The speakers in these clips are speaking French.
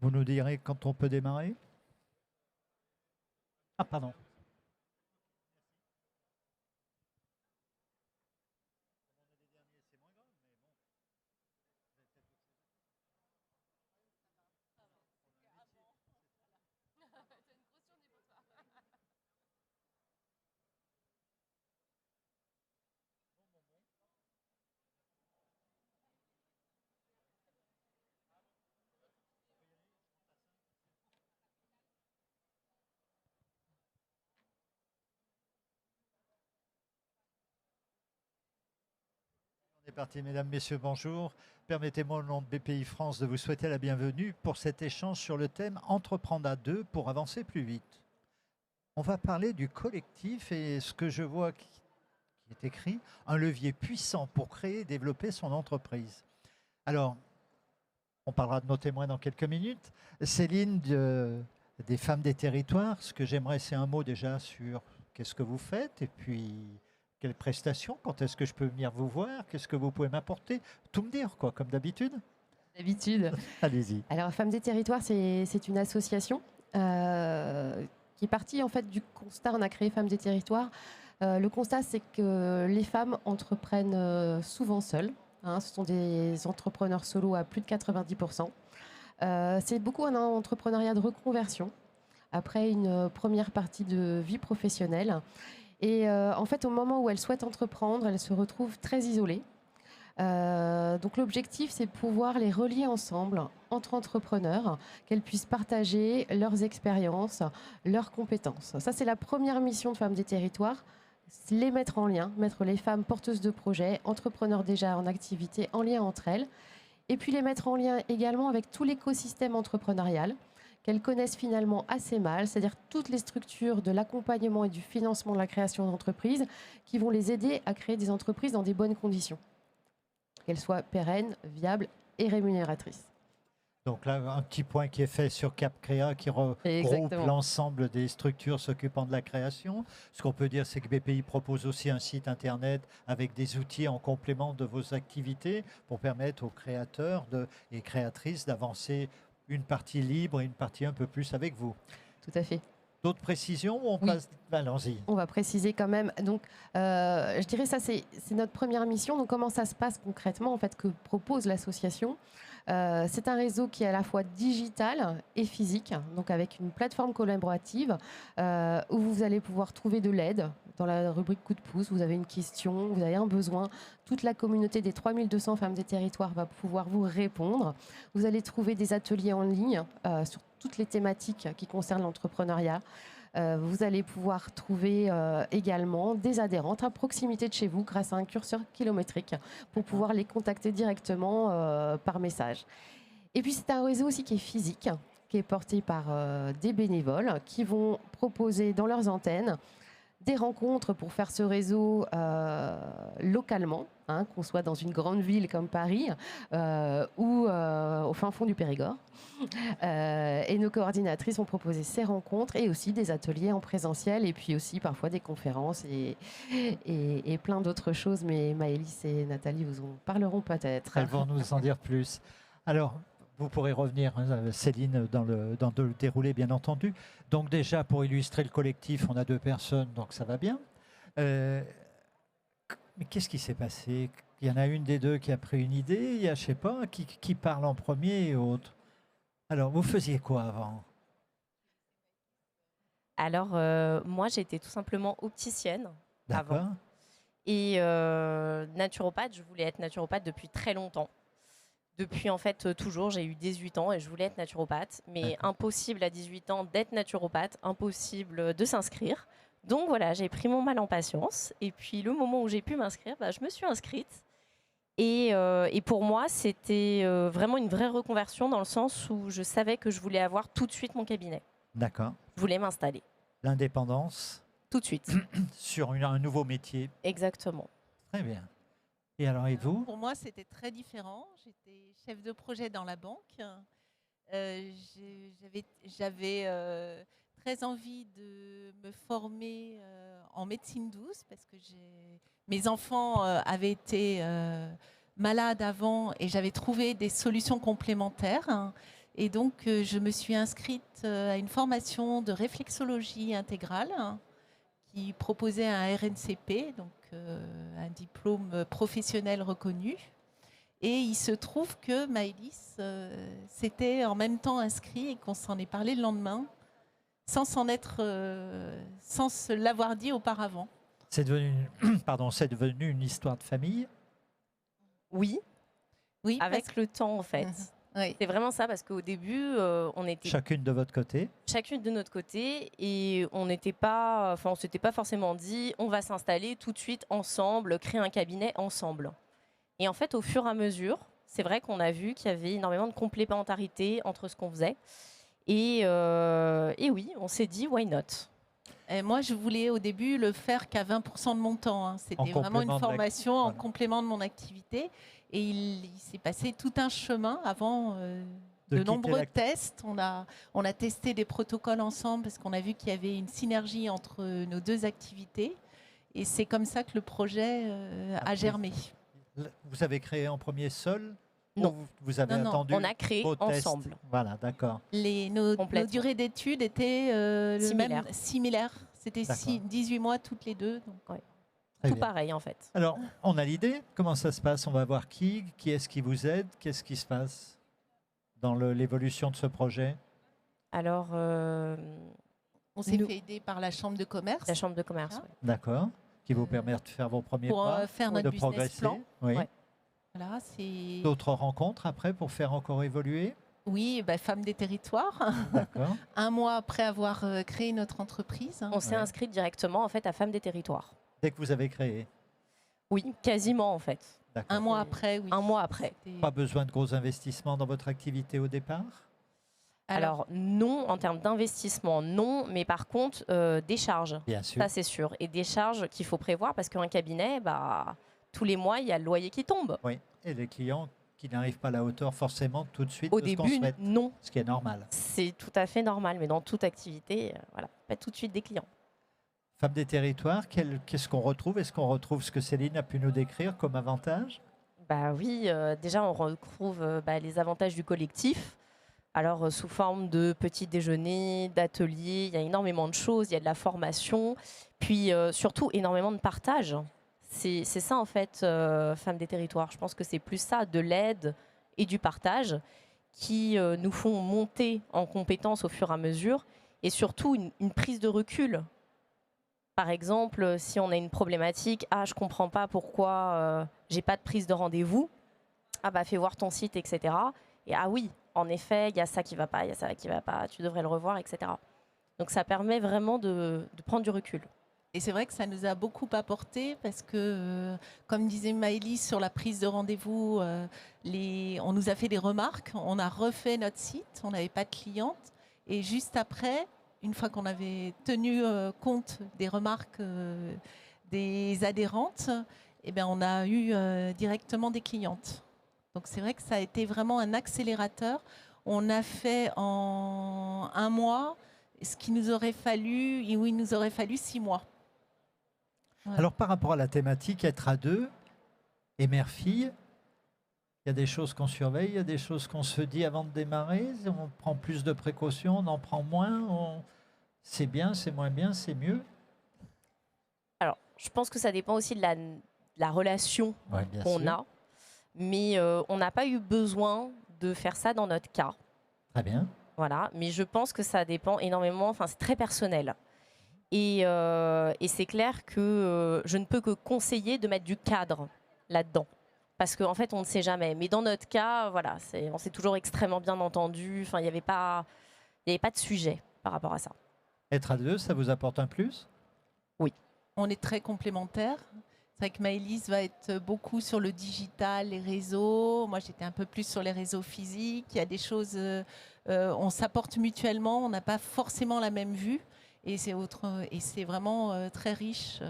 Vous nous direz quand on peut démarrer? Ah, pardon. On est parti, mesdames, messieurs, bonjour. Permettez-moi, au nom de BPI France, de vous souhaiter la bienvenue pour cet échange sur le thème Entreprendre à deux pour avancer plus vite. On va parler du collectif et ce que je vois qui est écrit, un levier puissant pour créer et développer son entreprise. Alors, on parlera de nos témoins dans quelques minutes. Céline, des Femmes des Territoires, ce que j'aimerais, c'est un mot déjà sur qu'est-ce que vous faites et puis quelles prestations, quand est-ce que je peux venir vous voir, qu'est-ce que vous pouvez m'apporter, tout me dire, quoi, comme d'habitude. D'habitude. Allez-y. Alors, Femmes des Territoires, c'est une association qui est partie en fait du constat. On a créé Femmes des Territoires. Le constat, c'est que les femmes entreprennent souvent seules. Hein, ce sont des entrepreneurs solo à plus de 90%. C'est beaucoup un entrepreneuriat de reconversion après une première partie de vie professionnelle. Et en fait, au moment où elles souhaitent entreprendre, elles se retrouvent très isolées. Donc l'objectif, c'est de pouvoir les relier ensemble entre entrepreneurs, qu'elles puissent partager leurs expériences, leurs compétences. Ça, c'est la première mission de Femmes des Territoires, les mettre en lien, mettre les femmes porteuses de projets, entrepreneurs déjà en activité, en lien entre elles, et puis les mettre en lien également avec tout l'écosystème entrepreneurial qu'elles connaissent finalement assez mal, c'est-à-dire toutes les structures de l'accompagnement et du financement de la création d'entreprises qui vont les aider à créer des entreprises dans des bonnes conditions, qu'elles soient pérennes, viables et rémunératrices. Donc là, un petit point qui est fait sur CapCréa qui regroupe l'ensemble des structures s'occupant de la création. Ce qu'on peut dire, c'est que BPI propose aussi un site internet avec des outils en complément de vos activités pour permettre aux créateurs et créatrices d'avancer une partie libre et une partie un peu plus avec vous. Tout à fait. D'autres précisions ou on passe... Allons-y. On va préciser quand même. Donc, je dirais ça, c'est notre première mission. Donc, comment ça se passe concrètement, en fait, que propose l'association? C'est un réseau qui est à la fois digital et physique, donc avec une plateforme collaborative où vous allez pouvoir trouver de l'aide. Dans la rubrique coup de pouce, vous avez une question, vous avez un besoin. Toute la communauté des 3200 femmes des territoires va pouvoir vous répondre. Vous allez trouver des ateliers en ligne sur toutes les thématiques qui concernent l'entrepreneuriat. Vous allez pouvoir trouver également des adhérentes à proximité de chez vous grâce à un curseur kilométrique pour pouvoir les contacter directement par message. Et puis c'est un réseau aussi qui est physique, qui est porté par des bénévoles qui vont proposer dans leurs antennes des rencontres pour faire ce réseau localement, hein, qu'on soit dans une grande ville comme Paris ou au fin fond du Périgord. Et nos coordinatrices ont proposé ces rencontres et aussi des ateliers en présentiel et puis aussi parfois des conférences et plein d'autres choses. Mais Maëlys et Nathalie vous en parleront peut-être. Elles vont nous en dire plus. Alors, vous pourrez revenir, Céline, dans le déroulé, bien entendu. Donc déjà, pour illustrer le collectif, on a 2 personnes, donc ça va bien. Mais qu'est-ce qui s'est passé? Il y en a une des deux qui a pris une idée, il y a, je sais pas, qui parle en premier et autre. Alors, vous faisiez quoi avant? Alors, moi, j'étais tout simplement opticienne avant. Et naturopathe, je voulais être naturopathe depuis très longtemps. Depuis, en fait, toujours, j'ai eu 18 ans et je voulais être naturopathe. Mais impossible à 18 ans d'être naturopathe, impossible de s'inscrire. Donc voilà, j'ai pris mon mal en patience. Et puis, le moment où j'ai pu m'inscrire, je me suis inscrite. Et pour moi, c'était vraiment une vraie reconversion dans le sens où je savais que je voulais avoir tout de suite mon cabinet. D'accord. Je voulais m'installer. L'indépendance. Tout de suite. Sur un nouveau métier. Exactement. Très bien. Et alors, et vous? Pour moi, c'était très différent. J'étais chef de projet dans la banque. J'avais très envie de me former en médecine douce parce que mes enfants avaient été malades avant et j'avais trouvé des solutions complémentaires. Et donc, je me suis inscrite à une formation de réflexologie intégrale qui proposait un RNCP, donc un diplôme professionnel reconnu. Et il se trouve que Maëlys s'était en même temps inscrit et qu'on s'en est parlé le lendemain, sans se l'avoir dit auparavant. C'est devenu, c'est devenu une histoire de famille. Oui, avec le temps en fait. Oui. C'est vraiment ça, parce qu'au début, on était chacune de votre côté. Chacune de notre côté, et on s'était pas forcément dit on va s'installer tout de suite ensemble, créer un cabinet ensemble. Et en fait, au fur et à mesure, c'est vrai qu'on a vu qu'il y avait énormément de complémentarité entre ce qu'on faisait. Et oui, on s'est dit why not. Et moi, je voulais au début le faire qu'à 20% de mon temps. C'était vraiment une formation en complément de mon activité. Et il s'est passé tout un chemin avant de nombreux tests. On a testé des protocoles ensemble parce qu'on a vu qu'il y avait une synergie entre nos deux activités. Et c'est comme ça que le projet a germé. Vous avez créé en premier seul? Non. Vous avez attendu? On a créé ensemble. Voilà, d'accord. Nos durées d'études étaient similaires. C'était 18 mois toutes les deux. Donc, tout pareil en fait. Alors, on a l'idée. Comment ça se passe? On va voir qui est-ce qui vous aide? Qu'est-ce qui se passe dans l'évolution de ce projet? Alors, on s'est fait aider par la Chambre de commerce. La Chambre de commerce, oui. D'accord. Qui vous permet de faire vos premiers pas, pour faire notre de business progresser. plan. Oui. Ouais. Voilà, d'autres rencontres après pour faire encore évoluer? Oui, Femmes des Territoires. D'accord. Un mois après avoir créé notre entreprise. On s'est inscrit directement en fait à Femmes des Territoires. Dès que vous avez créé? Oui, quasiment en fait. Un mois après, oui. Un mois après. Pas besoin de gros investissements dans votre activité au départ? Alors non, en termes d'investissement, non, mais par contre, des charges. Bien sûr. Ça, c'est sûr. Et des charges qu'il faut prévoir parce qu'un cabinet, tous les mois, il y a le loyer qui tombe. Oui, et les clients qui n'arrivent pas à la hauteur forcément tout de suite au de ce qu'on début, souhaite. Non. Ce qui est normal. C'est tout à fait normal, mais dans toute activité, pas tout de suite des clients. Femmes des Territoires, qu'est-ce qu'on retrouve? Est-ce qu'on retrouve ce que Céline a pu nous décrire comme avantage? Oui, déjà, on retrouve les avantages du collectif. Alors, sous forme de petits déjeuners, d'ateliers, il y a énormément de choses, il y a de la formation, puis surtout énormément de partage. C'est ça, en fait, Femmes des Territoires. Je pense que c'est plus ça, de l'aide et du partage, qui nous font monter en compétences au fur et à mesure, et surtout une prise de recul. Par exemple, si on a une problématique, je ne comprends pas pourquoi j'ai pas de prise de rendez-vous, fais voir ton site, etc. Et oui, en effet, il y a ça qui va pas, il y a ça qui va pas, tu devrais le revoir, etc. Donc ça permet vraiment de prendre du recul. Et c'est vrai que ça nous a beaucoup apporté parce que, comme disait Maëlys sur la prise de rendez-vous, on nous a fait des remarques, on a refait notre site, on n'avait pas de clientes. Et juste après, une fois qu'on avait tenu compte des remarques des adhérentes, on a eu directement des clientes. Donc c'est vrai que ça a été vraiment un accélérateur. On a fait en un mois ce qu'il nous aurait fallu, où il nous aurait fallu 6 mois. Ouais. Alors par rapport à la thématique être à deux et mère-fille, il y a des choses qu'on surveille, il y a des choses qu'on se dit avant de démarrer, on prend plus de précautions, on en prend moins, c'est bien, c'est moins bien, c'est mieux. Alors je pense que ça dépend aussi de la relation qu'on a. Mais on n'a pas eu besoin de faire ça dans notre cas. Très bien. Voilà, mais je pense que ça dépend énormément, c'est très personnel. Et c'est clair que je ne peux que conseiller de mettre du cadre là-dedans. Parce qu'en fait, on ne sait jamais. Mais dans notre cas, on s'est toujours extrêmement bien entendu. Il n'y avait pas de sujet par rapport à ça. Être à deux, ça vous apporte un plus? Oui. On est très complémentaires. C'est vrai que Maëlys va être beaucoup sur le digital, les réseaux. Moi, j'étais un peu plus sur les réseaux physiques. Il y a des choses, on s'apporte mutuellement. On n'a pas forcément la même vue. Et c'est vraiment très riche.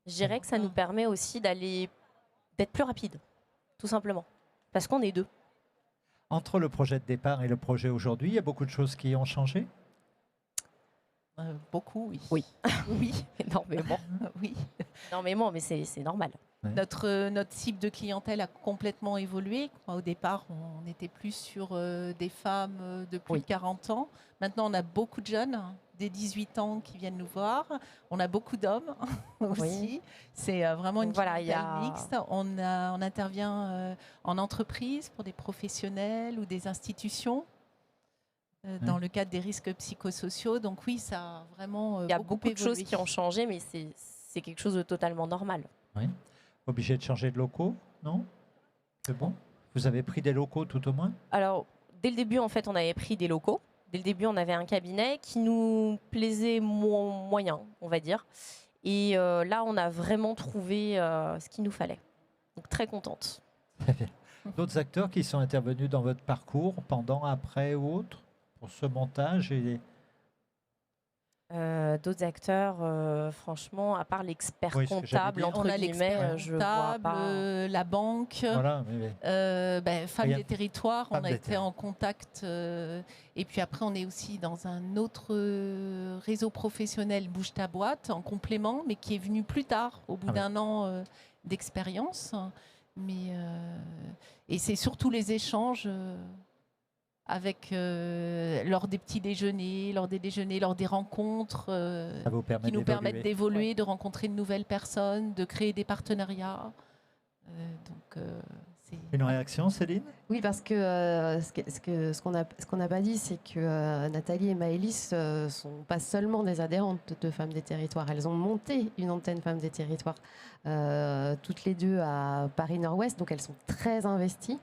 Je dirais que ça nous permet aussi d'être plus rapide, tout simplement. Parce qu'on est deux. Entre le projet de départ et le projet aujourd'hui, il y a beaucoup de choses qui ont changé? Beaucoup, oui. Oui, oui, énormément. Oui. Énormément, mais c'est normal. Notre cible de clientèle a complètement évolué. Au départ, on était plus sur des femmes de plus de 40 ans. Maintenant, on a beaucoup de jeunes, des 18 ans qui viennent nous voir. On a beaucoup d'hommes aussi. Oui. C'est vraiment une clientèle mixte. On intervient en entreprise pour des professionnels ou des institutions dans le cadre des risques psychosociaux. Donc oui, ça a vraiment Il y a beaucoup de choses qui ont changé, mais c'est quelque chose de totalement normal. Oui. Obligé de changer de locaux, non? C'est bon? Vous avez pris des locaux tout au moins? Alors, dès le début, en fait, on avait pris des locaux. Dès le début, on avait un cabinet qui nous plaisait moyen, on va dire. Et là, on a vraiment trouvé ce qu'il nous fallait. Donc, très contente. D'autres acteurs qui sont intervenus dans votre parcours, pendant, après ou autre, pour ce montage et... D'autres acteurs, franchement, à part l'expert comptable, entre guillemets, je vois pas. La banque, voilà, Femmes des Territoires, on a été en contact. Et puis après, on est aussi dans un autre réseau professionnel, Bouge ta boîte, en complément, mais qui est venu plus tard, au bout d'un an d'expérience. Et c'est surtout les échanges... avec lors des petits déjeuners, lors des rencontres qui nous permettent d'évoluer, de rencontrer de nouvelles personnes, de créer des partenariats. Une réaction, Céline? Oui, parce que ce qu'on n'a pas dit, c'est que Nathalie et Maëlys ne sont pas seulement des adhérentes de Femmes des Territoires. Elles ont monté une antenne Femmes des Territoires, toutes les deux à Paris Nord-Ouest, donc elles sont très investies.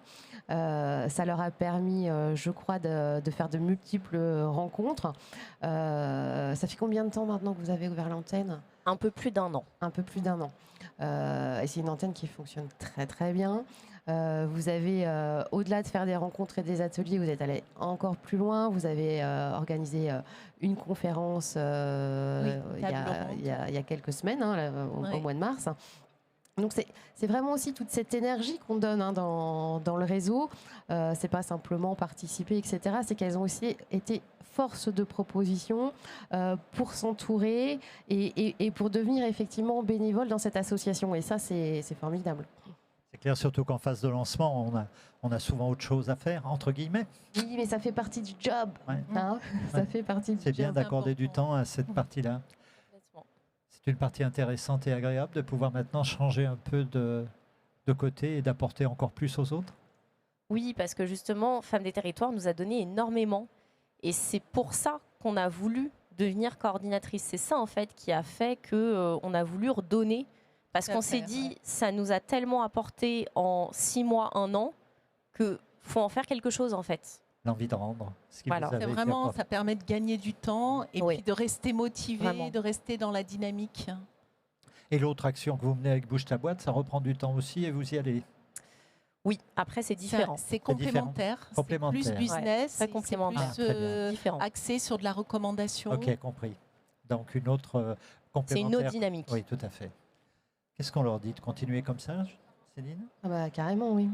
Ça leur a permis, je crois, de faire de multiples rencontres. Ça fait combien de temps maintenant que vous avez ouvert l'antenne? Un peu plus d'un an. Un peu plus d'un an. Et c'est une antenne qui fonctionne très très bien. Vous avez, au-delà de faire des rencontres et des ateliers, vous êtes allé encore plus loin. Vous avez organisé une conférence il y a quelques semaines, au mois de mars. Donc c'est vraiment aussi toute cette énergie qu'on donne dans le réseau. C'est pas simplement participer, etc. C'est qu'elles ont aussi été force de proposition pour s'entourer et pour devenir effectivement bénévole dans cette association. Et ça, c'est formidable. C'est clair, surtout qu'en phase de lancement, on a souvent autre chose à faire, entre guillemets. Oui, mais ça fait partie du job. Ça fait partie du job. C'est bien d'accorder du temps à cette partie-là. C'est une partie intéressante et agréable de pouvoir maintenant changer un peu de côté et d'apporter encore plus aux autres. Oui, parce que justement, Femmes des Territoires nous a donné énormément. Et c'est pour ça qu'on a voulu devenir coordinatrice. C'est ça, en fait, qui a fait qu'on a voulu redonner. Parce qu'on s'est dit, ça nous a tellement apporté en 6 mois, 1 an, qu'il faut en faire quelque chose, en fait. L'envie de rendre. C'est vraiment, ça permet de gagner du temps et puis de rester motivé, de rester dans la dynamique. Et l'autre action que vous menez avec Bouge ta boîte, ça reprend du temps aussi et vous y allez? Oui, après c'est différent. C'est complémentaire. C'est plus business, c'est plus axé sur de la recommandation. Ok, compris. Donc une autre complémentaire. C'est une autre dynamique. Oui, tout à fait. Qu'est-ce qu'on leur dit? De continuer comme ça, Céline? Carrément, oui.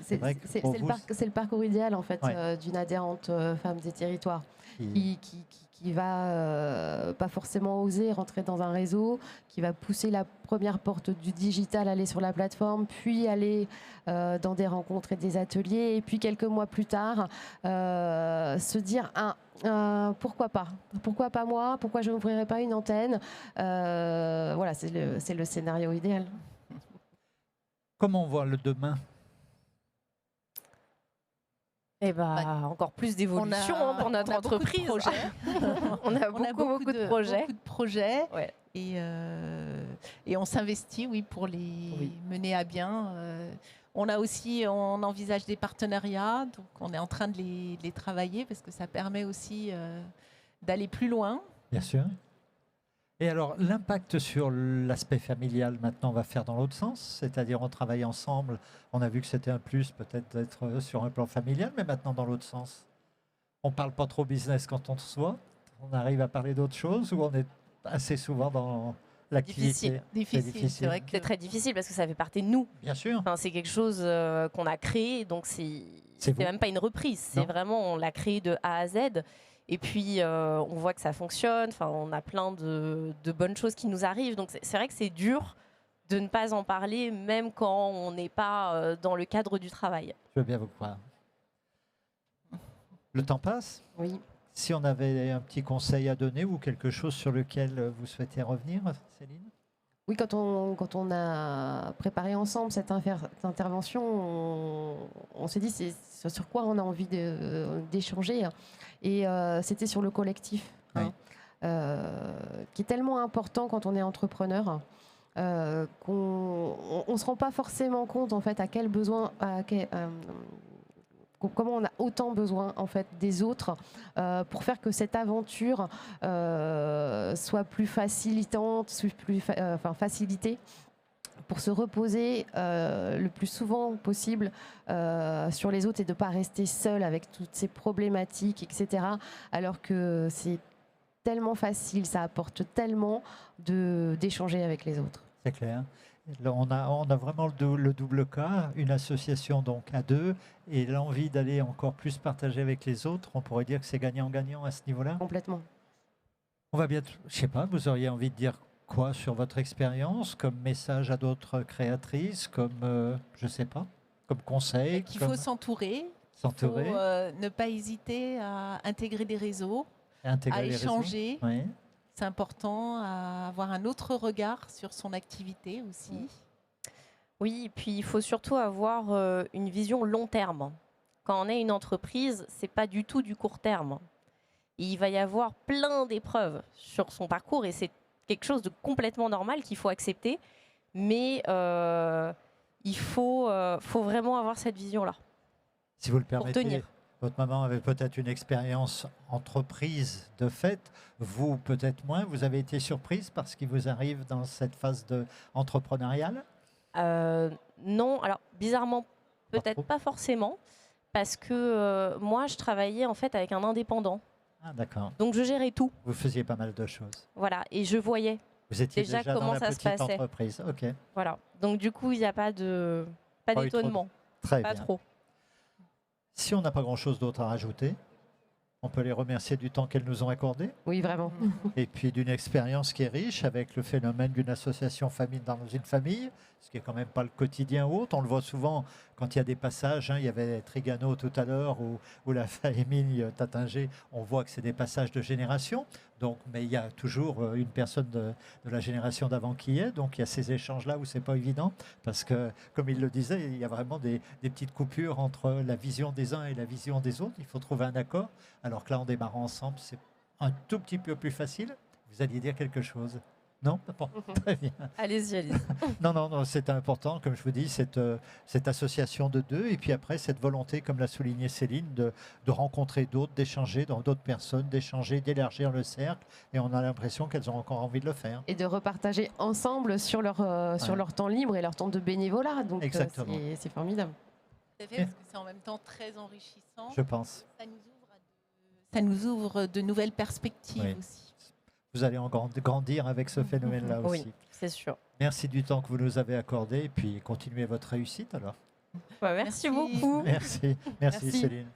C'est le parcours idéal, en fait, d'une adhérente Femmes des Territoires qui va pas forcément oser rentrer dans un réseau, qui va pousser la première porte du digital, aller sur la plateforme, puis aller dans des rencontres et des ateliers, et puis quelques mois plus tard, se dire pourquoi pas? Pourquoi pas moi? Pourquoi je n'ouvrirais pas une antenne? Voilà, c'est le scénario idéal. Comment on voit le demain? Encore plus d'évolution pour notre entreprise. On a beaucoup de projets. Beaucoup de projets. Ouais. Et on s'investit, pour les mener à bien. On envisage des partenariats, donc on est en train de les travailler parce que ça permet aussi d'aller plus loin. Bien sûr. Et alors, l'impact sur l'aspect familial, maintenant, on va faire dans l'autre sens, c'est-à-dire on travaille ensemble. On a vu que c'était un plus peut-être d'être sur un plan familial, mais maintenant dans l'autre sens. On ne parle pas trop business quand on se voit, on arrive à parler d'autres choses ou on est assez souvent dans l'activité? Difficile. C'est vrai que c'est très difficile parce que ça fait partie de nous. Bien sûr. Enfin, c'est quelque chose qu'on a créé, donc c'est même pas une reprise, c'est vraiment, on l'a créé de A à Z. Et puis, on voit que ça fonctionne. Enfin, on a plein de bonnes choses qui nous arrivent. Donc, c'est vrai que c'est dur de ne pas en parler, même quand on n'est pas dans le cadre du travail. Je veux bien vous croire. Le temps passe. Oui. Si on avait un petit conseil à donner ou quelque chose sur lequel vous souhaitez revenir, Céline? Oui, quand on a préparé ensemble cette intervention, on s'est dit c'est sur quoi on a envie d'échanger. Et c'était sur le collectif, Oui. qui est tellement important quand on est entrepreneur. Qu'on ne se rend pas forcément compte en fait à quel besoin, comment on a autant besoin en fait des autres pour faire que cette aventure soit plus facilitante, facilitée, pour se reposer le plus souvent possible sur les autres et de ne pas rester seul avec toutes ces problématiques, etc. Alors que c'est tellement facile, ça apporte tellement d'échanger avec les autres. C'est clair. Là, on a vraiment le double cas, une association donc à deux, et l'envie d'aller encore plus partager avec les autres. On pourrait dire que c'est gagnant-gagnant à ce niveau-là. Complètement. On va bien, je sais pas, vous auriez envie de dire quoi sur votre expérience, comme message à d'autres créatrices, comme, je sais pas, comme conseil? Qu'il faut s'entourer. S'entourer. Il faut ne pas hésiter à intégrer des réseaux, à échanger. Oui. C'est important à avoir un autre regard sur son activité aussi. Oui, et puis il faut surtout avoir une vision long terme. Quand on est une entreprise, c'est pas du tout du court terme. Et il va y avoir plein d'épreuves sur son parcours et c'est quelque chose de complètement normal qu'il faut accepter. Mais il faut vraiment avoir cette vision-là. Si vous le permettez. Pour tenir. Votre maman avait peut-être une expérience entreprise de fait, vous peut-être moins. Vous avez été surprise par ce qui vous arrive dans cette phase entrepreneuriale? Non, alors bizarrement, peut-être pas forcément, parce que moi je travaillais en fait avec un indépendant. Ah d'accord. Donc je gérais tout. Vous faisiez pas mal de choses. Voilà, et je voyais. Vous étiez déjà dans comment la ça se petite passait. entreprise. Ok. Voilà, donc du coup il n'y a pas d'étonnement. Très Pas bien. trop. Si on n'a pas grand-chose d'autre à rajouter, on peut les remercier du temps qu'elles nous ont accordé Oui, vraiment. et puis d'une expérience qui est riche avec le phénomène d'une association famille dans une famille, ce qui est quand même pas le quotidien ou autre. On le voit souvent quand il y a des passages, hein, il y avait Trigano tout à l'heure ou la famille Tattinger, on voit que c'est des passages de génération. Donc, mais il y a toujours une personne de la génération d'avant qui est, donc il y a ces échanges-là où c'est pas évident, parce que, comme il le disait, il y a vraiment des petites coupures entre la vision des uns et la vision des autres. Il faut trouver un accord, alors que là, en démarrant ensemble, c'est un tout petit peu plus facile. Vous alliez dire quelque chose? Non? Bon, très bien. Allez-y, allez-y. Non, c'est important, comme je vous dis, cette association de deux, et puis après, cette volonté, comme l'a souligné Céline, de rencontrer d'autres, d'échanger dans d'autres personnes, d'échanger, d'élargir le cercle, et on a l'impression qu'elles ont encore envie de le faire. Et de repartager ensemble sur leur temps libre et leur temps de bénévolat. Donc exactement. C'est formidable. C'est fait, parce que c'est en même temps très enrichissant. Je pense. Ça nous ouvre de nouvelles perspectives Oui. aussi. Vous allez en grandir avec ce phénomène-là aussi. Oui, c'est sûr. Merci du temps que vous nous avez accordé et puis continuez votre réussite alors. Merci beaucoup. Merci Céline.